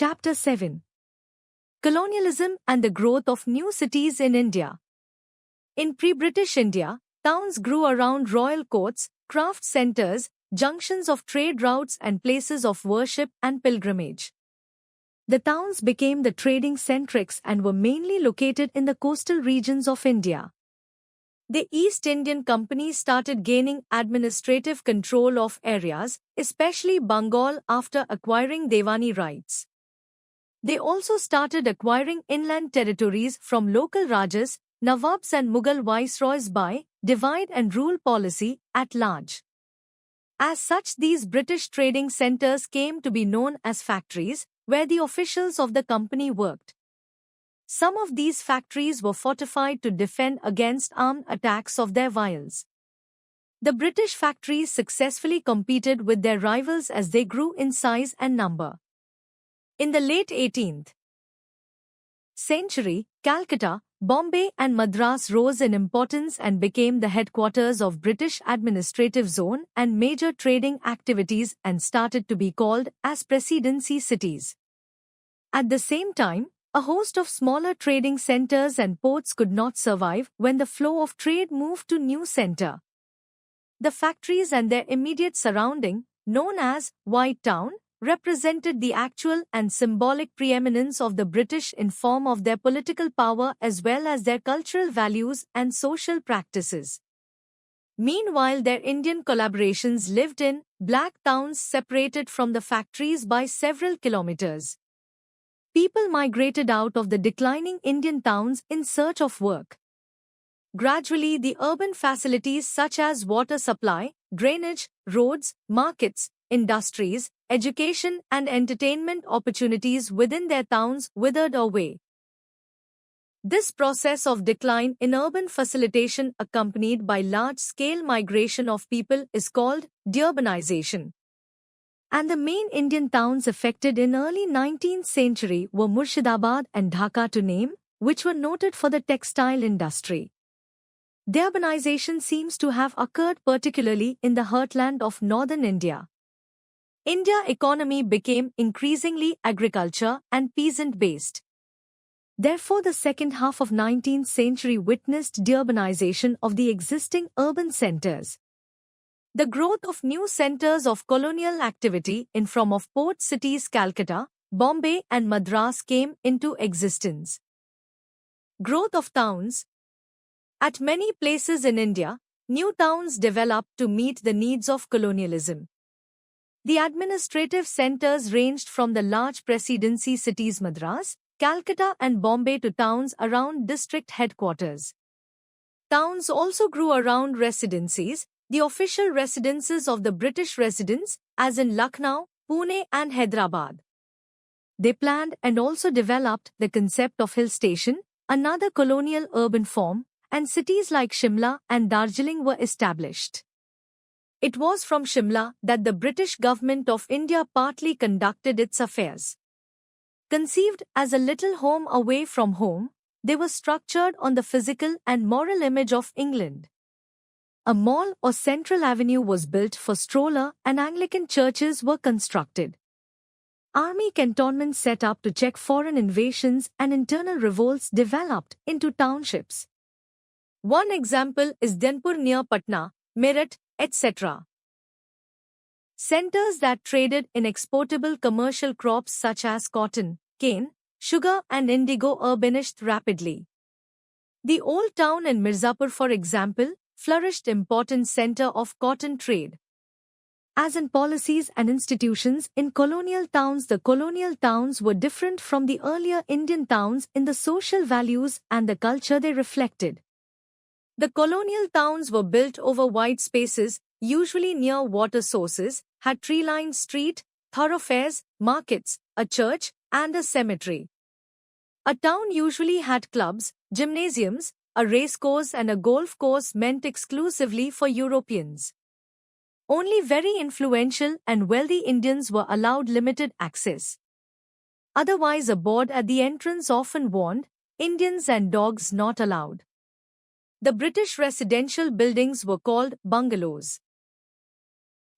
Chapter 7. Colonialism and the Growth of New Cities in India. In pre-British India, towns grew around royal courts, craft centers, junctions of trade routes and places of worship and pilgrimage. The towns became the trading centres and were mainly located in the coastal regions of India. The East Indian Company started gaining administrative control of areas, especially Bengal, after acquiring Devani rights. They also started acquiring inland territories from local Rajas, Nawabs and Mughal viceroys by divide and rule policy at large. As such, these British trading centres came to be known as factories, where the officials of the company worked. Some of these factories were fortified to defend against armed attacks of their rivals. The British factories successfully competed with their rivals as they grew in size and number. In the late 18th century, Calcutta, Bombay and Madras rose in importance and became the headquarters of British administrative zone and major trading activities and started to be called as presidency cities. At the same time, a host of smaller trading centers and ports could not survive when the flow of trade moved to new center. The factories and their immediate surrounding, known as White Town, represented the actual and symbolic preeminence of the British in form of their political power as well as their cultural values and social practices. Meanwhile, their Indian collaborations lived in black towns separated from the factories by several kilometers. People migrated out of the declining Indian towns in search of work. Gradually, the urban facilities such as water supply, drainage, roads, markets, industries, education and entertainment opportunities within their towns withered away. This process of decline in urban facilitation accompanied by large-scale migration of people is called deurbanization. And the main Indian towns affected in early 19th century were Murshidabad and Dhaka to name, which were noted for the textile industry. Deurbanization seems to have occurred particularly in the heartland of northern India. India's economy became increasingly agriculture and peasant-based. Therefore, the second half of 19th century witnessed deurbanization of the existing urban centers. The growth of new centers of colonial activity in form of port cities Calcutta, Bombay and Madras came into existence. Growth of towns. At many places in India, new towns developed to meet the needs of colonialism. The administrative centers ranged from the large presidency cities Madras, Calcutta and Bombay to towns around district headquarters. Towns also grew around residencies, the official residences of the British residents, as in Lucknow, Pune and Hyderabad. They planned and also developed the concept of hill station, another colonial urban form, and cities like Shimla and Darjeeling were established. It was from Shimla that the British government of India partly conducted its affairs. Conceived as a little home away from home, they were structured on the physical and moral image of England. A mall or central avenue was built for stroller and Anglican churches were constructed. Army cantonments set up to check foreign invasions and internal revolts developed into townships. One example is Dhanpur near Patna, Meerut, etc. Centers that traded in exportable commercial crops such as cotton, cane, sugar and indigo urbanized rapidly. The Old Town in Mirzapur, for example, flourished important center of cotton trade. As in policies and institutions in colonial towns, the colonial towns were different from the earlier Indian towns in the social values and the culture they reflected. The colonial towns were built over wide spaces, usually near water sources, had tree-lined street, thoroughfares, markets, a church, and a cemetery. A town usually had clubs, gymnasiums, a racecourse and a golf course meant exclusively for Europeans. Only very influential and wealthy Indians were allowed limited access. Otherwise, a board at the entrance often warned, Indians and dogs not allowed. The British residential buildings were called bungalows.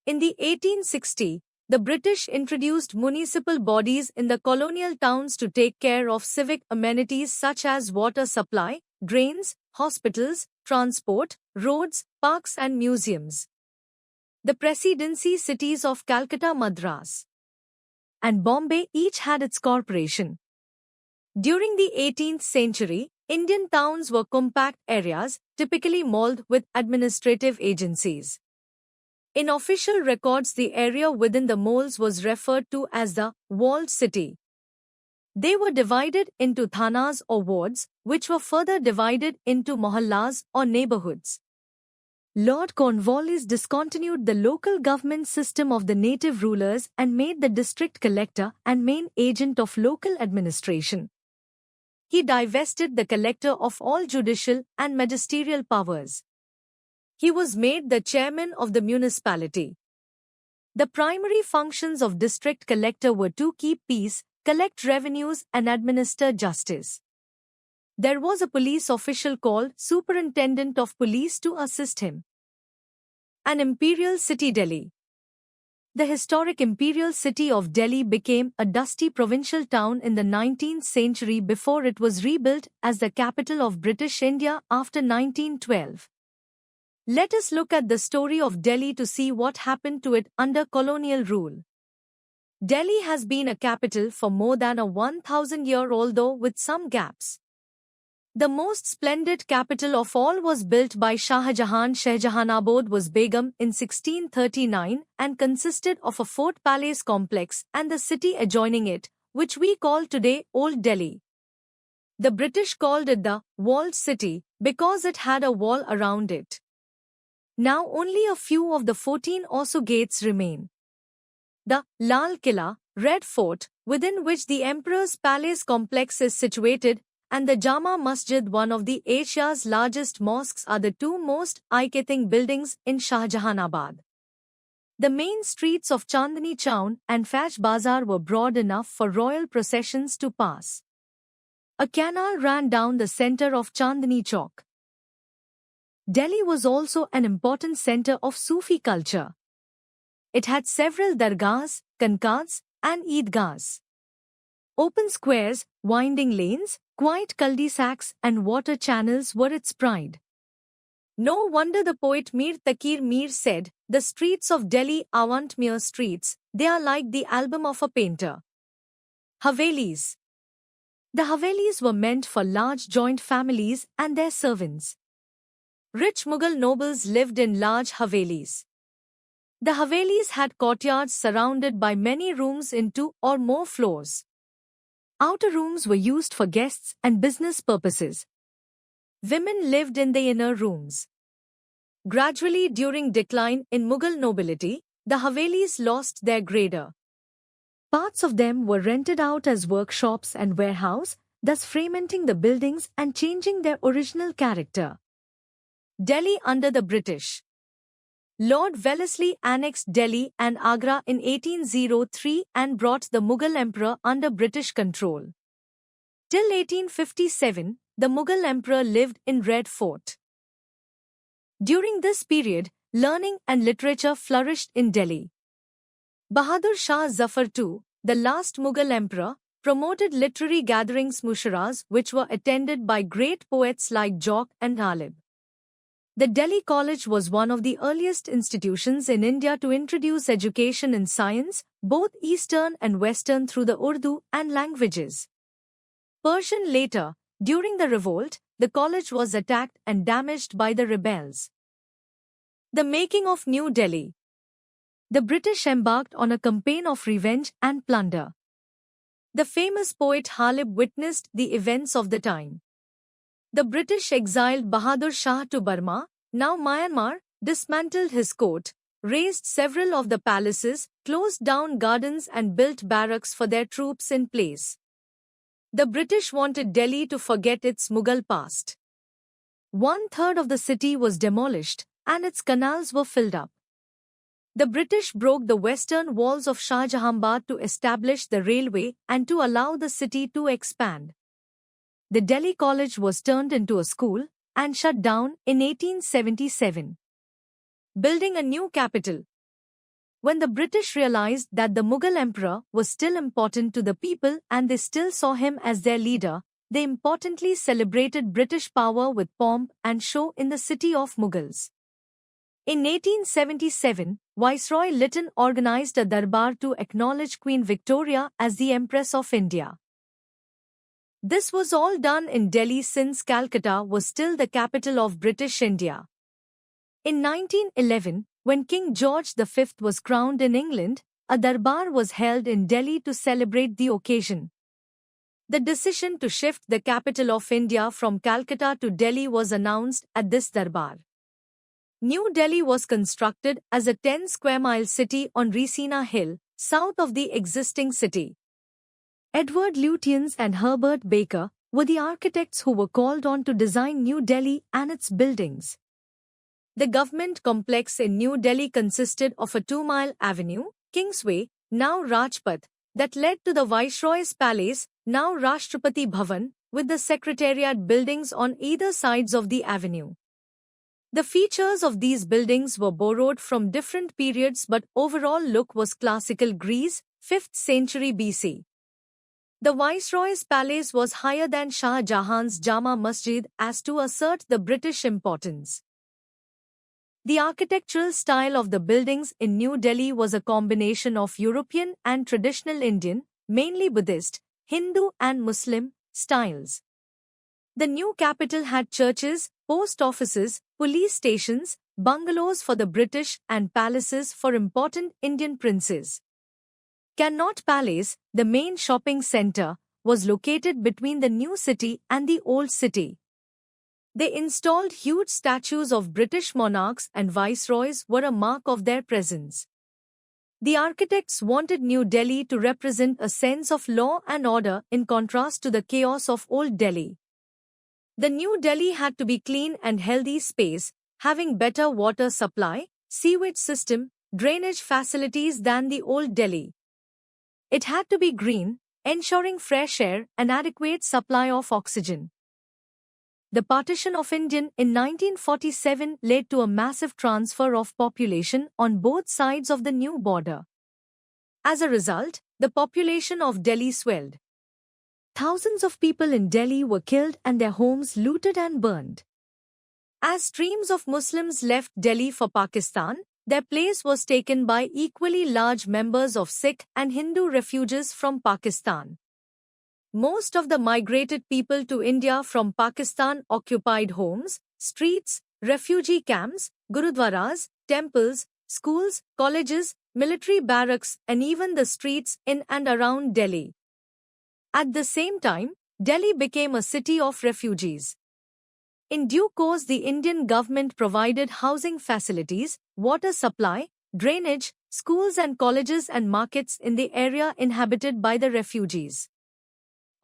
In the 1860s, The British introduced municipal bodies in the colonial towns to take care of civic amenities such as water supply, drains, hospitals, transport, roads, parks and museums. The presidency cities of Calcutta, Madras, and Bombay each had its corporation. During the 18th century, Indian towns were compact areas, typically mauled with administrative agencies. In official records, the area within the moles was referred to as the walled city. They were divided into thanas or wards, which were further divided into mohallas or neighborhoods. Lord Cornwallis discontinued the local government system of the native rulers and made the district collector and main agent of local administration. He divested the collector of all judicial and magisterial powers. He was made the chairman of the municipality. The primary functions of district collector were to keep peace, collect revenues and administer justice. There was a police official called Superintendent of Police to assist him. An imperial city, Delhi. The historic imperial city of Delhi became a dusty provincial town in the 19th century before it was rebuilt as the capital of British India after 1912. Let us look at the story of Delhi to see what happened to it under colonial rule. Delhi has been a capital for more than a 1,000-year, although with some gaps. The most splendid capital of all was built by Shah Jahan. Shahjahanabad was Begum in 1639 and consisted of a fort palace complex and the city adjoining it, which we call today Old Delhi. The British called it the walled city because it had a wall around it. Now only a few of the 14 or so gates remain. The Lal Killa, Red Fort, within which the Emperor's Palace complex is situated, and the Jama Masjid, one of the Asia's largest mosques, are the two most eye-catching buildings in Shahjahanabad. The main streets of Chandni Chowk and Faj Bazar were broad enough for royal processions to pass. A canal ran down the center of Chandni Chowk. Delhi was also an important center of Sufi culture. It had several dargahs, khanqahs, and eidgahs. Open squares, winding lanes, quiet cul-de-sacs and water channels were its pride. No wonder the poet Mir Taqi Mir said, "The streets of Delhi aren't mere streets, they are like the album of a painter." Havelis. The Havelis were meant for large joint families and their servants. Rich Mughal nobles lived in large Havelis. The Havelis had courtyards surrounded by many rooms in 2 or more floors. Outer rooms were used for guests and business purposes. Women lived in the inner rooms. Gradually, during decline in Mughal nobility, the Havelis lost their grandeur. Parts of them were rented out as workshops and warehouse, thus fragmenting the buildings and changing their original character. Delhi under the British. Lord Wellesley annexed Delhi and Agra in 1803 and brought the Mughal emperor under British control. Till 1857, the Mughal emperor lived in Red Fort. During this period, learning and literature flourished in Delhi. Bahadur Shah Zafar II, the last Mughal emperor, promoted literary gatherings musharas which were attended by great poets like Jock and Ghalib. The Delhi College was one of the earliest institutions in India to introduce education in science, both Eastern and Western, through the Urdu and languages. Persian later, during the revolt, the college was attacked and damaged by the rebels. The making of New Delhi. The British embarked on a campaign of revenge and plunder. The famous poet Ghalib witnessed the events of the time. The British exiled Bahadur Shah to Burma, now Myanmar, dismantled his court, razed several of the palaces, closed down gardens and built barracks for their troops in place. The British wanted Delhi to forget its Mughal past. 1/3 of the city was demolished, and its canals were filled up. The British broke the western walls of Shahjahanabad to establish the railway and to allow the city to expand. The Delhi College was turned into a school and shut down in 1877. Building a new capital. When the British realized that the Mughal emperor was still important to the people and they still saw him as their leader, they importantly celebrated British power with pomp and show in the city of Mughals. In 1877, Viceroy Lytton organized a darbar to acknowledge Queen Victoria as the Empress of India. This was all done in Delhi since Calcutta was still the capital of British India. In 1911, when King George V was crowned in England, a darbar was held in Delhi to celebrate the occasion. The decision to shift the capital of India from Calcutta to Delhi was announced at this darbar. New Delhi was constructed as a 10-square-mile city on Resina Hill, south of the existing city. Edward Lutyens and Herbert Baker were the architects who were called on to design New Delhi and its buildings. The government complex in New Delhi consisted of a 2-mile avenue, Kingsway, now Rajpath, that led to the Viceroy's Palace, now Rashtrapati Bhavan, with the Secretariat buildings on either sides of the avenue. The features of these buildings were borrowed from different periods, but overall look was classical Greece, 5th century BC. The Viceroy's Palace was higher than Shah Jahan's Jama Masjid as to assert the British importance. The architectural style of the buildings in New Delhi was a combination of European and traditional Indian, mainly Buddhist, Hindu and Muslim, styles. The new capital had churches, post offices, police stations, bungalows for the British and palaces for important Indian princes. Connaught Palace, the main shopping centre, was located between the new city and the old city. They installed huge statues of British monarchs and viceroys were a mark of their presence. The architects wanted New Delhi to represent a sense of law and order in contrast to the chaos of Old Delhi. The New Delhi had to be clean and healthy space, having better water supply, sewage system, drainage facilities than the Old Delhi. It had to be green, ensuring fresh air and adequate supply of oxygen. The partition of India in 1947 led to a massive transfer of population on both sides of the new border. As a result, the population of Delhi swelled. Thousands of people in Delhi were killed and their homes looted and burned. As streams of Muslims left Delhi for Pakistan, their place was taken by equally large members of Sikh and Hindu refugees from Pakistan. Most of the migrated people to India from Pakistan occupied homes, streets, refugee camps, gurudwaras, temples, schools, colleges, military barracks, and even the streets in and around Delhi. At the same time, Delhi became a city of refugees. In due course, the Indian government provided housing facilities, water supply, drainage, schools and colleges and markets in the area inhabited by the refugees.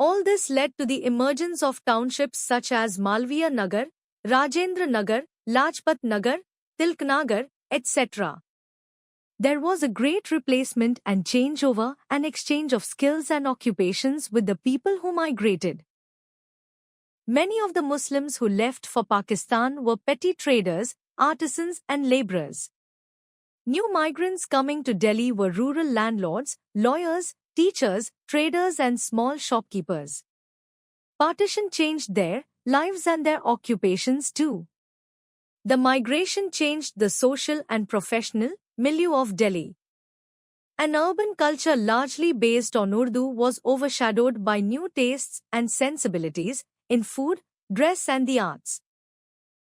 All this led to the emergence of townships such as Malviya Nagar, Rajendra Nagar, Lajpat Nagar, Tilak Nagar, etc. There was a great replacement and changeover and exchange of skills and occupations with the people who migrated. Many of the Muslims who left for Pakistan were petty traders, artisans and laborers. New migrants coming to Delhi were rural landlords, lawyers, teachers, traders and small shopkeepers. Partition changed their lives and their occupations too. The migration changed the social and professional milieu of Delhi. An urban culture largely based on Urdu was overshadowed by new tastes and sensibilities in food, dress and the arts.